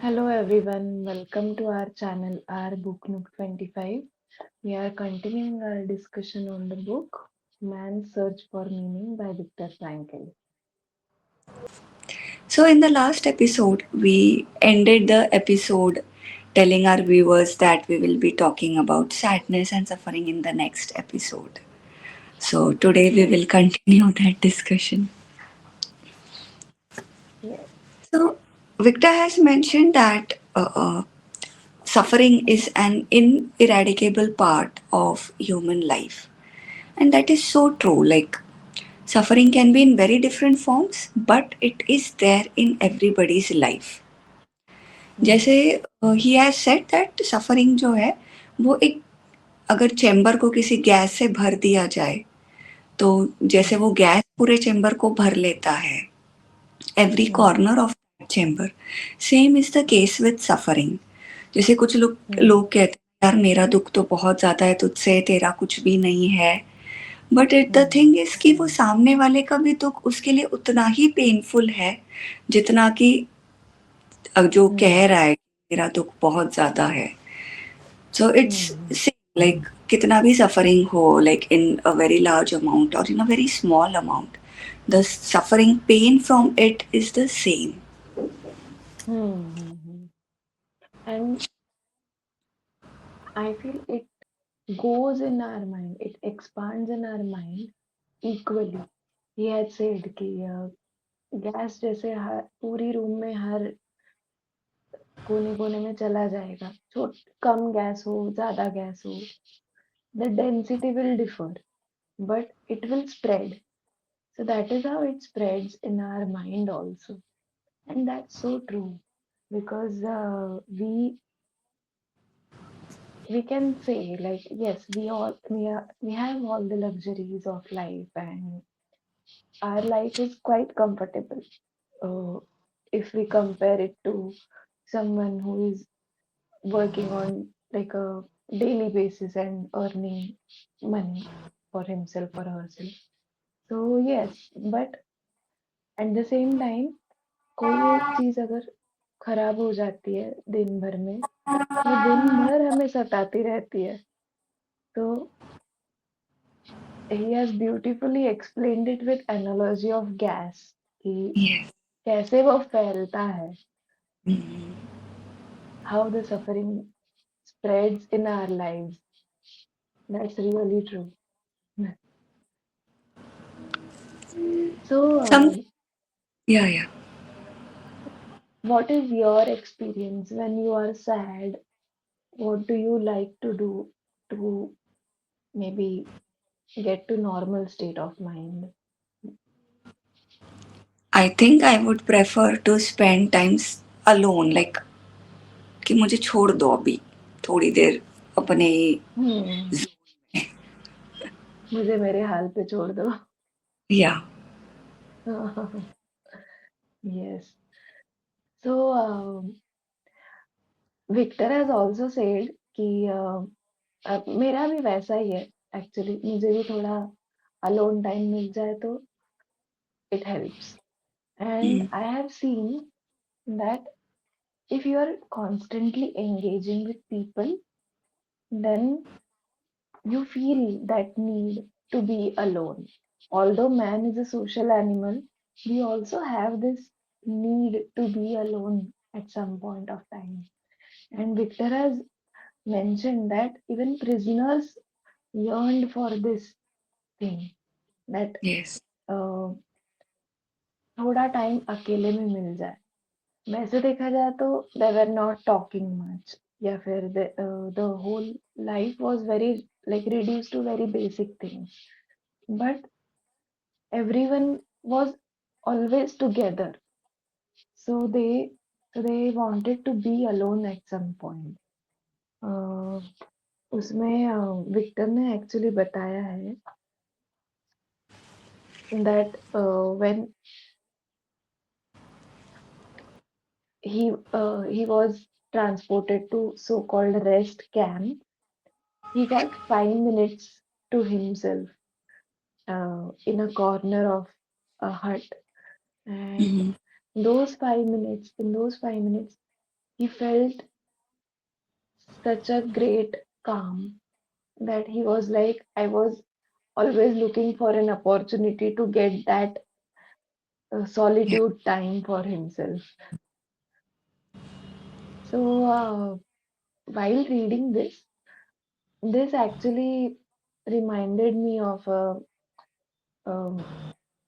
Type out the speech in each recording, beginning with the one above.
Hello everyone, welcome to our channel, our Book Nook 25. We are continuing our discussion on the book Man's Search for Meaning by Viktor Frankl. So, in the last episode, we ended the episode telling our viewers that we will be talking about sadness and suffering in the next episode. So, today we Yes, will continue that discussion. yes, So, Victor has mentioned that suffering is an ineradicable part of human life, and that is so true. Like, suffering can be in very different forms, but it is there in everybody's life. जैसे hmm, he has said that suffering जो है वो एक अगर chamber को किसी gas से भर दिया जाए तो जैसे hmm, वो गैस पूरे चेम्बर को भर लेता है every hmm, corner of chamber same is the case with suffering जैसे कुछ लोग hmm, लोग कहते हैं यार मेरा दुख तो बहुत ज़्यादा है तुझसे तेरा कुछ भी नहीं है but it the hmm, thing is कि वो सामने वाले का भी दुख उसके लिए उतना ही पेनफुल है जितना कि जो कह hmm, रहा है मेरा दुख बहुत ज़्यादा है. So it's hmm, same like कितना भी suffering हो like in a very large amount or in a very small amount, the suffering pain from it is the same. hmm. And I feel it goes in our mind, it expands in our mind equally. He had said कि gas जैसे हर पूरी room में हर कोने कोने में चला जाएगा छोट कम गैस हो ज्यादा गैस हो the density will differ but it will spread, so that is how it spreads in our mind also. And that's so true because we can say like yes we have all the luxuries of life and our life is quite comfortable, uh, if we compare it to someone who is working on like a daily basis and earning money for himself or herself. So yes, but at the same time कोई एक चीज अगर खराब हो जाती है दिन भर में वो दिन भर हमें सताती रहती है. तो he has beautifully explained it with analogy of gas कि Yes. कैसे वो फैलता है, Mm. how the suffering spreads in our lives. That's really true. So, Some yeah yeah. what is your experience when you are sad? What do you like to do to maybe get to normal state of mind? I think I would prefer to spend times alone like कि मुझे छोड़ दो अभी थोड़ी देर अपने Hmm. मुझे मेरे हाल पे छोड़ दो. या Yes. So, Victor has also said कि मेरा भी वैसा ही है एक्चुअली. मुझे भी थोड़ा अलोन टाइम मिल जाए तो it helps. And I have seen that if you are constantly engaging with people, then you feel that need to be alone. Although man is a social animal, we also have this need to be alone at some point of time. And Victor has mentioned that even prisoners yearned for this thing that yes uh, थोड़ा time अकेले में मिल जाए. वैसे देखा जाए तो they were not talking much या फिर the whole life was very like reduced to very basic things, but everyone was always together, so they wanted to be alone at some point. uh, उसमें Victor ने actually बताया है that when he was transported to so-called rest camp, he got 5 minutes to himself in a corner of a hut. And in those 5 minutes, he felt such a great calm that he was like, I was always looking for an opportunity to get that Yeah. solitude time for himself. So, while reading this actually reminded me of a um,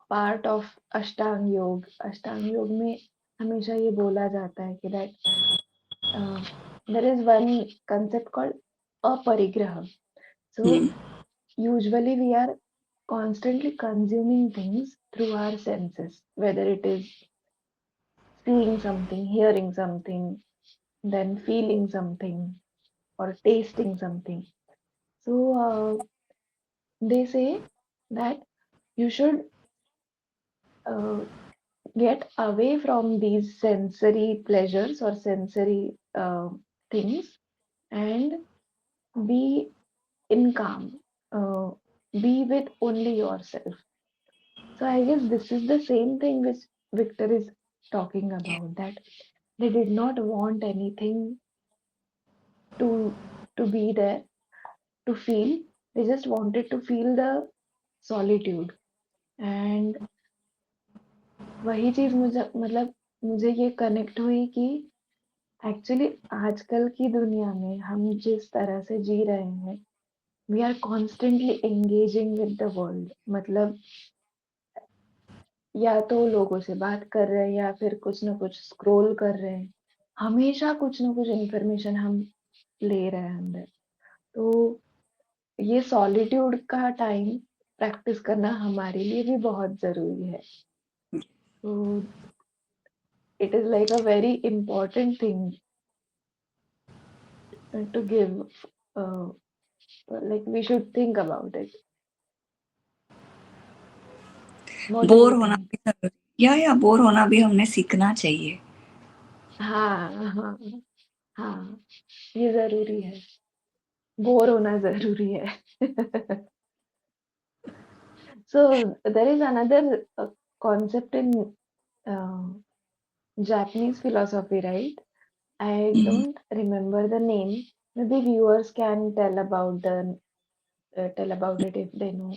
part of अष्टांग योग. अष्टांग योग में हमेशा ये बोला जाता है कि that there is one concept called aparigraha. So Hmm. usually we are constantly consuming things through our senses, whether it is seeing something, hearing something, then feeling something, or tasting something. So they say that you should uh, get away from these sensory pleasures or sensory things and be in calm, uh, be with only yourself. So I guess this is the same thing which Victor is talking Yeah. about, that they did not want anything to be there to feel. They just wanted to feel the solitude. And वही चीज मुझे मतलब मुझे ये connect हुई कि actually आजकल की दुनिया में हम जिस तरह से जी रहे हैं, we are constantly engaging with the world. मतलब या तो लोगों से बात कर रहे हैं या फिर कुछ ना कुछ स्क्रॉल कर रहे हैं. हमेशा कुछ ना कुछ इंफॉर्मेशन हम ले रहे हैं अंदर. तो ये सॉलिट्यूड का टाइम प्रैक्टिस करना हमारे लिए भी बहुत जरूरी है. तो it is like a very important thing to give. uh, like we should think about it. What do bore you होना think? भी जरूरी, या बोर होना भी हमने सीखना चाहिए. हाँ हाँ हाँ, ये जरूरी है. बोर होना जरूरी है. So there is another concept in uh, Japanese philosophy, right? I Mhm. don't remember the name. Maybe viewers can tell about it if they know.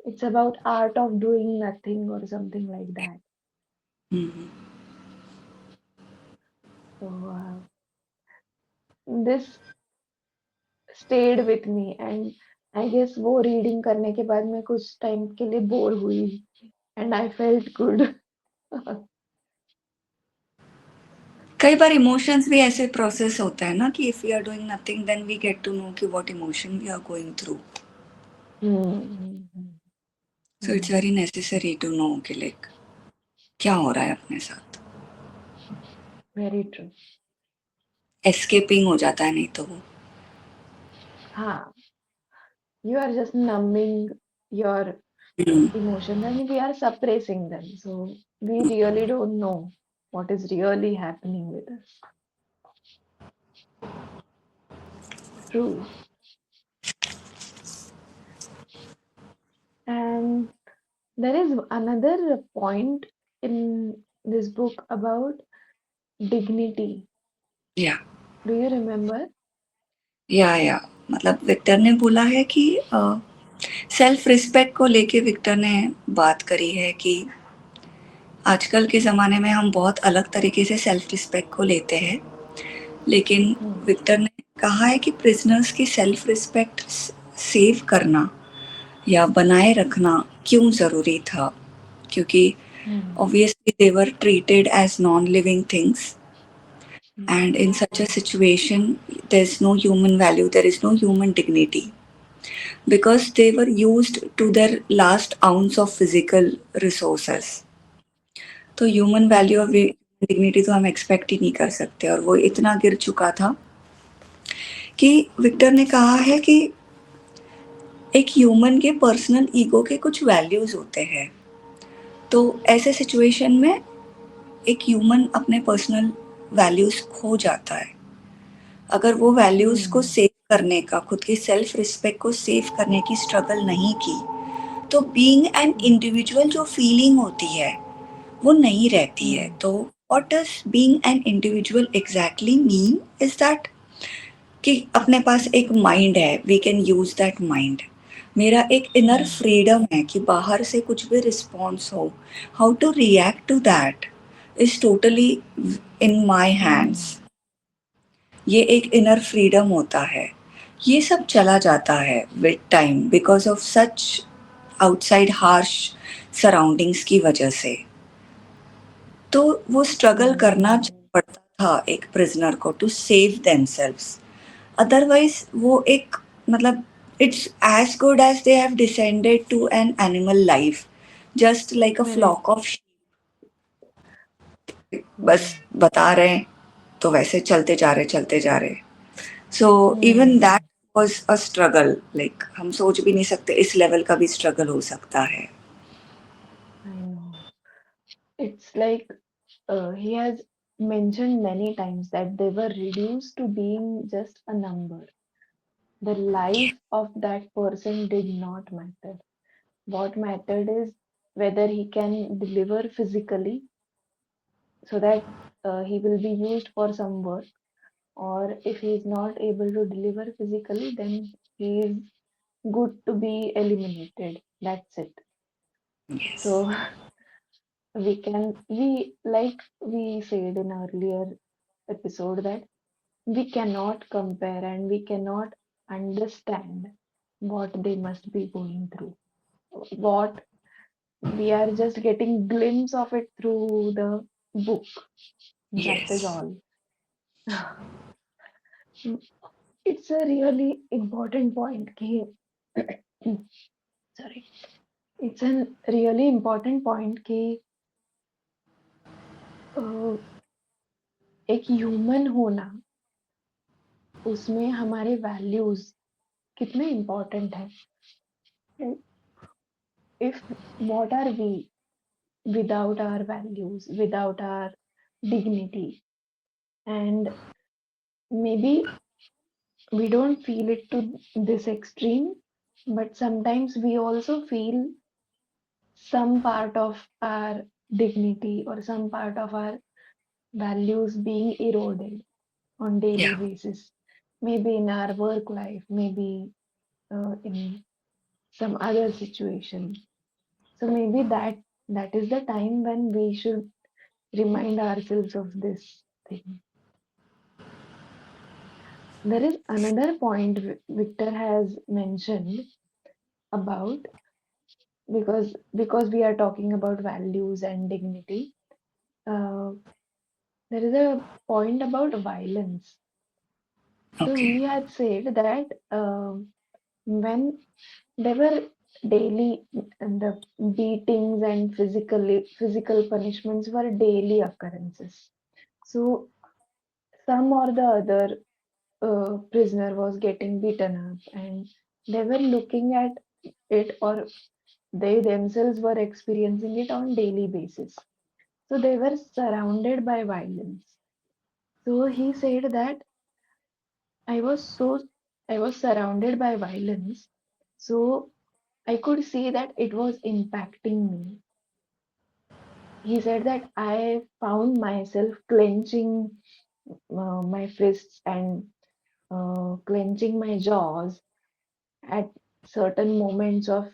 It's about art of doing nothing or something like that. Mhm. So this stayed with me, and I guess वो reading करने के बाद मैं कुछ time के लिए bore हुई and I felt good. कई बार इमोशंस भी ऐसे प्रोसेस होता है ना कि if we are doing nothing then we get to know कि what emotion we are going through. Hmm. So it's Hmm. Very necessary to know कि लाइक क्या हो रहा है अपने साथ. Very true. एस्केपिंग हो जाता है नहीं तो वो. हाँ, you are just numbing your hmm. emotions and we are suppressing them. So we really don't know what is really happening with us. True. And there is another point in this book about dignity. या Do you remember? या मतलब Victor ने बोला है कि self respect को लेके Victor ने बात करी है कि आजकल के ज़माने में हम बहुत अलग तरीके से सेल्फ रिस्पेक्ट को लेते हैं. लेकिन Hmm. विक्टर ने कहा है कि प्रिजनर्स की सेल्फ रिस्पेक्ट सेव करना या बनाए रखना क्यों ज़रूरी था. क्योंकि Hmm. obviously they were treated as non-living things, and Hmm. in such a situation there's no human value, there is no human dignity, because they were used to their last ounce of physical resources. तो human value और Hmm. Dignity तो हम expect ही नहीं कर सकते, और वो इतना गिर चुका था कि विक्टर ने कहा है कि एक ह्यूमन के पर्सनल ईगो के कुछ वैल्यूज होते हैं. तो ऐसे सिचुएशन में एक ह्यूमन अपने पर्सनल वैल्यूज खो जाता है. अगर वो वैल्यूज को Hmm. सेव करने का, खुद की सेल्फ रिस्पेक्ट को सेव करने की स्ट्रगल नहीं की, तो बीइंग एन Hmm. इंडिविजुअल जो फीलिंग होती है वो नहीं रहती है. Hmm. तो what does being an individual exactly mean is that कि अपने पास एक माइंड है, we can use that mind. मेरा एक इनर Hmm. फ्रीडम है कि बाहर से कुछ भी रिस्पॉन्स हो, how to react to that is totally in my Hmm. Hands. ये एक इनर फ्रीडम होता है. ये सब चला जाता है with time because of such outside harsh surroundings की वजह से. तो वो स्ट्रगल करना Hmm. पड़ता था एक प्रिजनर को टू सेव देमसेल्व्स. अदरवाइज वो एक मतलब it's as good as they have descended to an animal life, just like a Very flock true. Of. बस Hmm. बता रहे हैं तो वैसे चलते जा रहे. So even Hmm. That was a struggle. Like हम सोच भी नहीं सकते इस लेवल का भी स्ट्रगल हो सकता है. I know. It's like he has mentioned many times that they were reduced to being just a number. The life of that person did not matter. What mattered is whether he can deliver physically so that he will be used for some work, or if he is not able to deliver physically, then he is good to be eliminated. That's it. Yes. So we like we said in earlier episode that we cannot compare and we cannot understand what they must be going through. What we are just getting glimpse of it through the book. That is Yes. all. It's a really important point. कि, sorry. It's a really important point कि एक human होना उसमें हमारे values कितने important है. If what are we without our values, without our dignity, and maybe we don't feel it to this extreme, but sometimes we also feel some part of our dignity or some part of our values being eroded on daily Yeah. basis, maybe in our work life, maybe in some other situation. So maybe that is the time when we should remind ourselves of this thing. There is another point Victor has mentioned about, because we are talking about values and dignity. Uh, there is a point about violence. So Okay. he had said that when there were daily the beatings and physical punishments were daily occurrences. So some or the other prisoner was getting beaten up, and they were looking at it, or they themselves were experiencing it on daily basis. So they were surrounded by violence. So he said that I was so I was surrounded by violence. So I could see that it was impacting me. He said that I found myself clenching my fists and clenching my jaws at certain moments of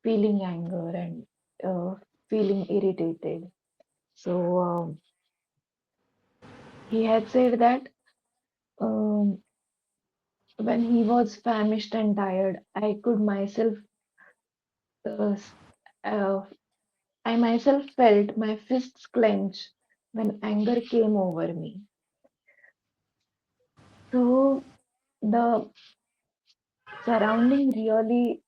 feeling anger and uh, feeling irritated. So he had said that um, when he was famished and tired, I could myself, uh, s- uh, I myself felt my fists clench when anger came over me. So the surrounding really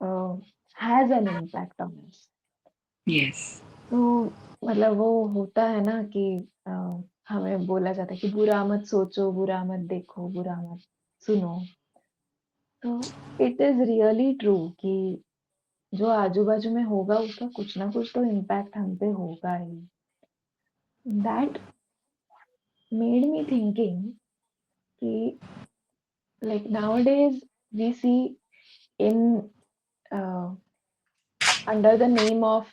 uh, has an impact on us. Yes. तो मतलब वो होता है ना कि अ, हमें बोला जाता है कि बुरा मत सोचो, बुरा मत देखो, बुरा मत सुनो. तो इट इज रियली ट्रू कि जो आजू बाजू में होगा उसका कुछ ना कुछ तो इम्पैक्ट हम पे होगा ही. दैट मेड मी थिंकिंग कि like nowadays we see in under the name of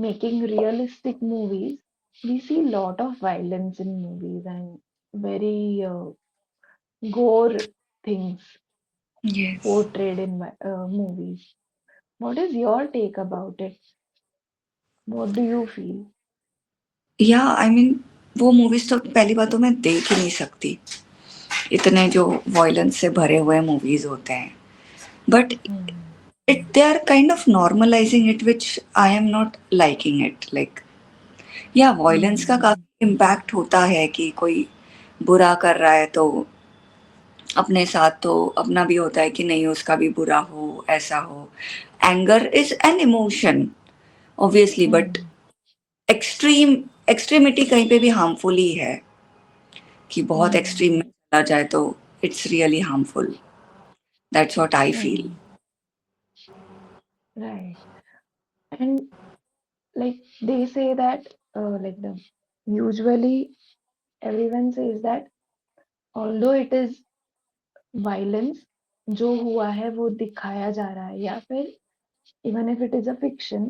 making realistic movies, we see a lot of violence in movies and very gore things Yes. portrayed in movies. What is your take about it? What do you feel? या I mean वो movies तो पहली बात तो मैं देख ही नहीं सकती, इतने जो वॉयलेंस से भरे हुए मूवीज होते हैं. But Hmm. It they are kind of normalising it which I am not liking it. Like या वॉयलेंस का Hmm. काफी इम्पैक्ट होता है कि कोई बुरा कर रहा है तो अपने साथ तो अपना भी होता है कि नहीं उसका भी बुरा हो, ऐसा हो. Anger is an emotion obviously, but Hmm. Extreme extremity कहीं पे भी हार्मफुल ही है, कि बहुत एक्सट्रीम Hmm. में चला जाए तो it's really harmful. That's what I feel. Hmm. Right. And like they say that like the usually everyone says that although it is violence जो हुआ है वो दिखाया जा रहा है या फिर even if it is a fiction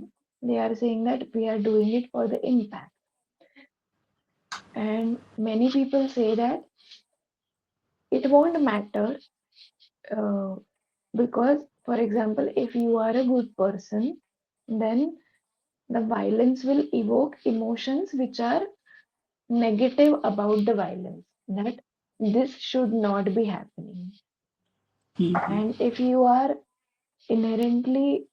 they are saying that we are doing it for the impact, and many people say that it won't matter uh, because for example if you are a good person then the violence will evoke emotions which are negative about the violence, that this should not be happening. And if you are inherently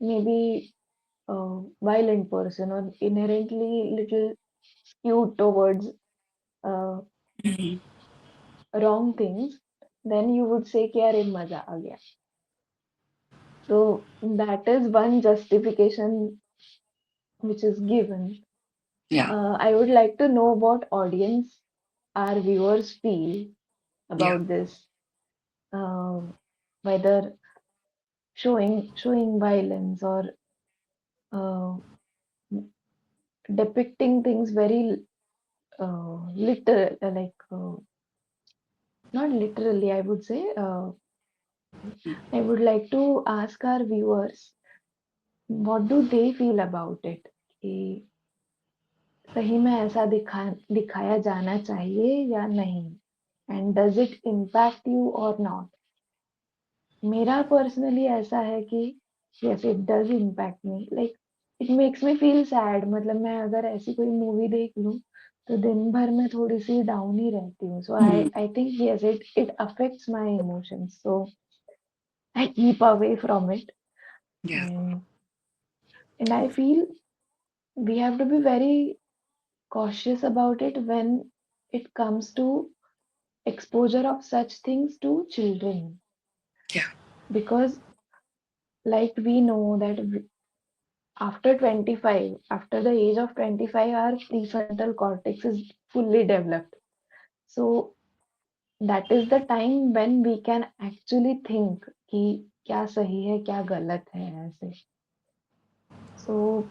maybe a violent person or inherently little skewed towards uh, wrong things, then you would say कि अरे मजा आ गया. So that is one justification which is given. या I would like to know what audience our viewers feel या about this, uh, whether showing violence or uh, depicting things very literal, like not literally, I would say. I would like to ask our viewers, what do they feel about it? कि सही में ऐसा दिखाया जाना चाहिए या नहीं? And does it impact you or not? मेरा पर्सनली ऐसा है कि yes it does impact me, like it makes me feel sad. मतलब मैं अगर ऐसी कोई मूवी देख लूं तो दिन भर मैं थोड़ी सी डाउन ही रहती हूँ, so I think yes it affects my emotions, so I keep away from it. या And I feel we have to be very cautious about it when it comes to exposure of such things to children, या because like we know that after 25, after the age of 25, our prefrontal cortex is fully developed. So that is the time when we can actually think कि क्या सही है क्या गलत है ऐसे. So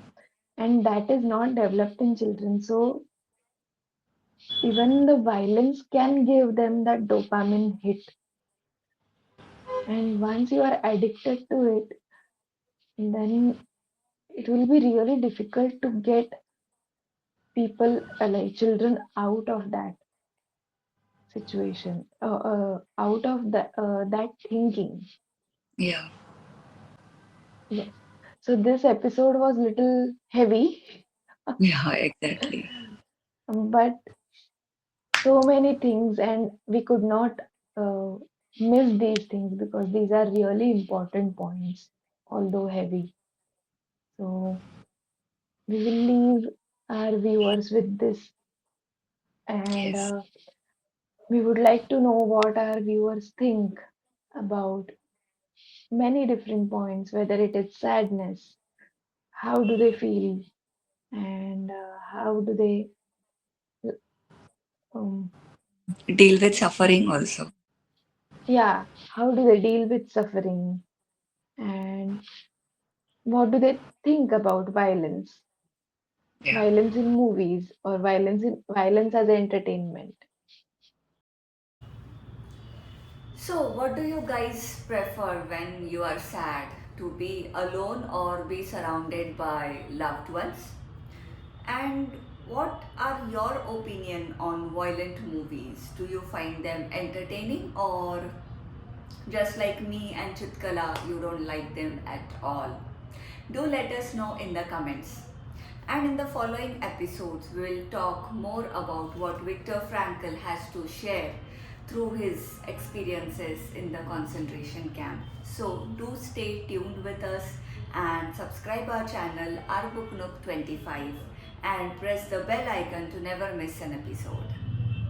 and that is not developed in children. So even the violence can give them that dopamine hit. And once you are addicted to it, then it will be really difficult to get people like children out of that situation, out of that thinking. या Yes. So this episode was little heavy, या exactly. but so many things, and we could not uh, miss these things because these are really important points, although heavy. So we will leave our viewers with this, and Yes. we would like to know what our viewers think about many different points, whether it is sadness, how do they feel, and how do they, um, Deal with suffering also. yeah, how do they deal with suffering, and what do they think about violence, Yeah. violence in movies or violence as entertainment. So, what do you guys prefer when you are sad? To be alone or be surrounded by loved ones? And what are your opinion on violent movies? Do you find them entertaining, or just like me and Chitkala, you don't like them at all? Do let us know in the comments. And in the following episodes, we will talk more about what Viktor Frankl has to share through his experiences in the concentration camp. So do stay tuned with us and subscribe our channel, Our Book Nook 25, and press the bell icon to never miss an episode.